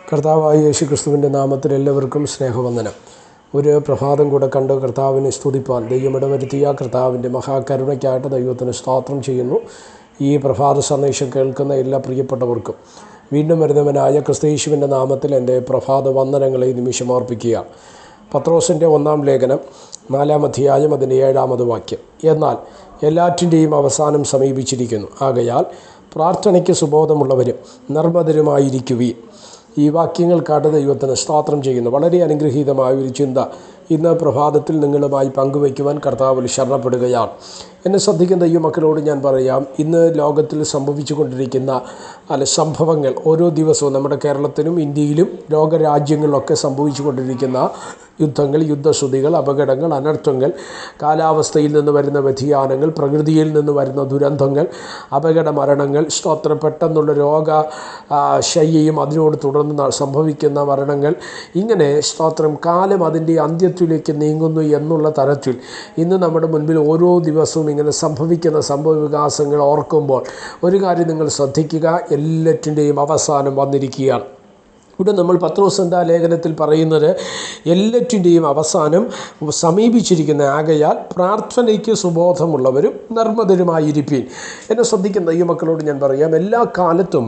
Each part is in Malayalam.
കർത്താവായ യേശുക്രിസ്തുവിൻ്റെ നാമത്തിൽ എല്ലാവർക്കും സ്നേഹവന്ദനം. ഒരു പ്രഭാതം കൂടെ കണ്ട് കർത്താവിനെ സ്തുതിപ്പാൻ ദൈവം ഇടവരുത്തിയ കർത്താവിൻ്റെ മഹാകരുണയ്ക്കായിട്ട് ദൈവത്തിന് സ്തോത്രം ചെയ്യുന്നു. ഈ പ്രഭാത സന്ദേശം കേൾക്കുന്ന എല്ലാ പ്രിയപ്പെട്ടവർക്കും വീണ്ടും വരുന്നവനായ ക്രിസ്തയേശുവിൻ്റെ നാമത്തിൽ എൻ്റെ പ്രഭാത വന്ദനങ്ങളെ നിമിഷം അർപ്പിക്കുകയാണ്. പത്രോസിൻ്റെ 1-ാം ലേഖനം 4-ാം അധ്യായം അതിൻ്റെ 7-ാമത് വാക്യം. എന്നാൽ എല്ലാറ്റിൻ്റെയും അവസാനം സമീപിച്ചിരിക്കുന്നു, ആകയാൽ പ്രാർത്ഥനയ്ക്ക് സുബോധമുള്ളവരും നിർമ്മതരുമായിരിക്കുകയും. ഈ വാക്യങ്ങൾക്കായിട്ട് ദൈവത്തിന് സ്തോത്രം ചെയ്യുന്നു. വളരെ അനുഗ്രഹീതമായ ഒരു ചിന്ത ഇന്ന് പ്രഭാതത്തിൽ നിങ്ങളുമായി പങ്കുവയ്ക്കുവാൻ കർത്താവിൽ ശരണപ്പെടുകയാണ്. എന്നെ ശ്രദ്ധിക്കുന്ന ദൈവമക്കളോട് ഞാൻ പറയാം, ഇന്ന് ലോകത്തിൽ സംഭവിച്ചു കൊണ്ടിരിക്കുന്ന സംഭവങ്ങൾ ഓരോ ദിവസവും നമ്മുടെ കേരളത്തിലും ഇന്ത്യയിലും ലോകരാജ്യങ്ങളിലൊക്കെ സംഭവിച്ചു കൊണ്ടിരിക്കുന്ന യുദ്ധങ്ങൾ, യുദ്ധശ്രുതികൾ, അപകടങ്ങൾ, അനർത്ഥങ്ങൾ, കാലാവസ്ഥയിൽ നിന്ന് വരുന്ന വ്യതിയാനങ്ങൾ, പ്രകൃതിയിൽ നിന്ന് വരുന്ന ദുരന്തങ്ങൾ, അപകട മരണങ്ങൾ, പെട്ടെന്നുള്ള രോഗശയ്യയും അതിനോട് തുടർന്ന് സംഭവിക്കുന്ന മരണങ്ങൾ, ഇങ്ങനെ കാലം അതിൻ്റെ അന്ത്യത്തിലേക്ക് നീങ്ങുന്നു എന്നുള്ള തരത്തിൽ ഇന്ന് നമ്മുടെ മുൻപിൽ ഓരോ ദിവസവും ഇങ്ങനെ സംഭവിക്കുന്ന സംഭവ വികാസങ്ങൾ ഓർക്കുമ്പോൾ ഒരു കാര്യം നിങ്ങൾ ശ്രദ്ധിക്കുക, എല്ലാറ്റിൻ്റെയും അവസാനം വന്നിരിക്കുകയാണ്. ഇവിടെ നമ്മൾ പത്രോസിൻ്റെ ലേഖനത്തിൽ പറയുന്നത് എല്ലാറ്റിൻ്റെയും അവസാനം സമീപിച്ചിരിക്കുന്ന, ആകയാൽ പ്രാർത്ഥനയ്ക്ക് സുബോധമുള്ളവരും നിർമ്മതരുമായിരിപ്പീൻ. എന്നെ ശ്രദ്ധിക്കുന്ന ദൈവമക്കളോട് ഞാൻ പറയാം, എല്ലാ കാലത്തും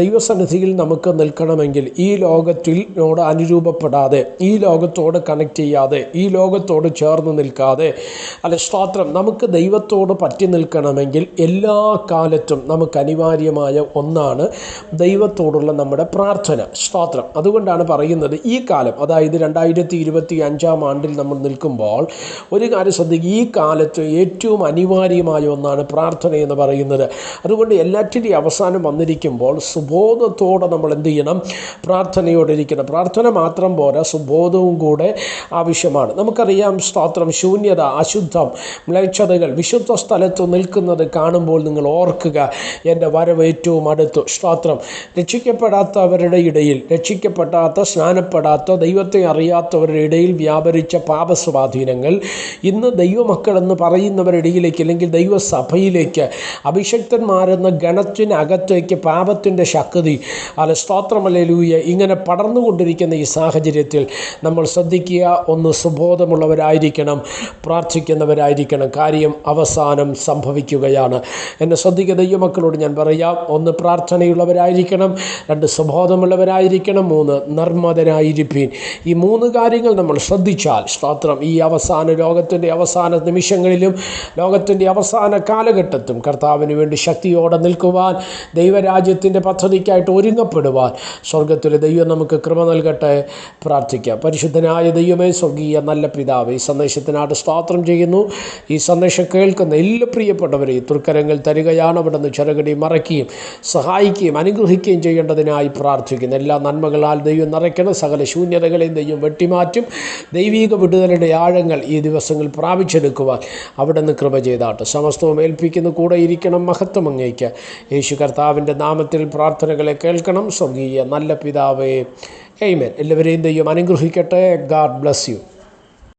ദൈവസന്നിധിയിൽ നമുക്ക് നിൽക്കണമെങ്കിൽ ഈ ലോകത്തിനോട് അനുരൂപപ്പെടാതെ, ഈ ലോകത്തോട് കണക്ട് ചെയ്യാതെ, ഈ ലോകത്തോട് ചേർന്ന് നിൽക്കാതെ നമുക്ക് ദൈവത്തോട് പറ്റി നിൽക്കണമെങ്കിൽ എല്ലാ കാലത്തും നമുക്ക് അനിവാര്യമായ ഒന്നാണ് ദൈവത്തോടുള്ള നമ്മുടെ പ്രാർത്ഥന. അതുകൊണ്ടാണ് പറയുന്നത്, ഈ കാലം, അതായത് 2025 ആണ്ടിൽ നമ്മൾ നിൽക്കുമ്പോൾ ഒരു കാര്യം ശ്രദ്ധിക്കുക, ഈ കാലത്ത് ഏറ്റവും അനിവാര്യമായ ഒന്നാണ് പ്രാർത്ഥന എന്ന് പറയുന്നത്. അതുകൊണ്ട് എല്ലാറ്റിൻ്റെയും അവസാനം വന്നിരിക്കുമ്പോൾ സുബോധത്തോടെ നമ്മൾ എന്ത് ചെയ്യണം? പ്രാർത്ഥനയോടിരിക്കണം. പ്രാർത്ഥന മാത്രം പോരാ, സുബോധവും കൂടെ ആവശ്യമാണ്. നമുക്കറിയാം, ശൂന്യത, അശുദ്ധം, മ്ലേച്ഛതകൾ വിശുദ്ധ സ്ഥലത്ത് നിൽക്കുന്നത് കാണുമ്പോൾ നിങ്ങൾ ഓർക്കുക, എൻ്റെ വരവ് ഏറ്റവും അടുത്തു. രക്ഷിക്കപ്പെടാത്തവരുടെ ഇടയിൽ, രക്ഷിക്കപ്പെടാത്ത, സ്നാനപ്പെടാത്ത, ദൈവത്തെ അറിയാത്തവരുടെ ഇടയിൽ വ്യാപരിച്ച പാപസ്വാധീനങ്ങൾ ഇന്ന് ദൈവമക്കളെന്ന് പറയുന്നവരുടെ ഇടയിലേക്ക്, അല്ലെങ്കിൽ ദൈവസഭയിലേക്ക്, അഭിഷക്തന്മാരെന്ന ഗണത്തിനകത്തേക്ക് പാപത്തിൻ്റെ ശക്തി ഹല്ലേലൂയ ഇങ്ങനെ പടർന്നുകൊണ്ടിരിക്കുന്ന ഈ സാഹചര്യത്തിൽ നമ്മൾ ശ്രദ്ധിക്കുക, ഒന്ന് സുബോധമുള്ളവരായിരിക്കണം, പ്രാർത്ഥിക്കുന്നവരായിരിക്കണം. കാര്യം അവസാനം സംഭവിക്കുകയാണ്. എന്നെ ശ്രദ്ധിക്കുന്ന ദൈവമക്കളോട് ഞാൻ പറയാം, ഒന്ന് പ്രാർത്ഥനയുള്ളവരായിരിക്കണം, 2 സുബോധമുള്ളവരായിരിക്കണം, 3 നിർമ്മതരായിരിപ്പീൻ. ഈ 3 കാര്യങ്ങൾ നമ്മൾ ശ്രദ്ധിച്ചാൽ ഈ അവസാന ലോകത്തിൻ്റെ അവസാന നിമിഷങ്ങളിലും ലോകത്തിൻ്റെ അവസാന കാലഘട്ടത്തും കർത്താവിന് വേണ്ടി ശക്തിയോടെ നിൽക്കുവാൻ, ദൈവരാജ്യത്തിൻ്റെ പദ്ധതിക്കായിട്ട് ഒരുങ്ങപ്പെടുവാൻ സ്വർഗത്തിലെ ദൈവം നമുക്ക് കൃപ നൽകട്ടെ. പ്രാർത്ഥിക്കാം. പരിശുദ്ധനായ ദൈവമേ, സ്വർഗീയ നല്ല പിതാവേ, ഈ സന്ദേശത്തിനായിട്ട് സ്തോത്രം ചെയ്യുന്നു. ഈ സന്ദേശം കേൾക്കുന്ന എല്ലാ പ്രിയപ്പെട്ടവരെയും തൃക്കരങ്ങൾ തരികയാണ്. അവിടെ നിന്ന് ചെറുകടി മറയ്ക്കുകയും സഹായിക്കുകയും അനുഗ്രഹിക്കുകയും ചെയ്യേണ്ടതിനായി പ്രാർത്ഥിക്കുന്നു. എല്ലാ നന്മകളാൽ ദൈവം നിറയ്ക്കണം. സകല ശൂന്യതകളെയും ദൈവം വെട്ടിമാറ്റും. ദൈവീക വിടുതലുടെ ആഴങ്ങൾ ഈ ദിവസങ്ങൾ പ്രാപിച്ചെടുക്കുവാൻ അവിടെ നിന്ന് കൃപ ചെയ്താട്ടെ. സമസ്തവും ഏൽപ്പിക്കുന്ന കൂടെ ഇരിക്കണം. മഹത്വം അങ്ങേക്ക്. യേശു കർത്താവിൻ്റെ നാമത്തിൽ പ്രാർത്ഥനകളെ കേൾക്കണം. സ്വർഗീയ നല്ല പിതാവേ, ആമേൻ. എല്ലാവരെയും ദൈവം അനുഗ്രഹിക്കട്ടെ. God bless you.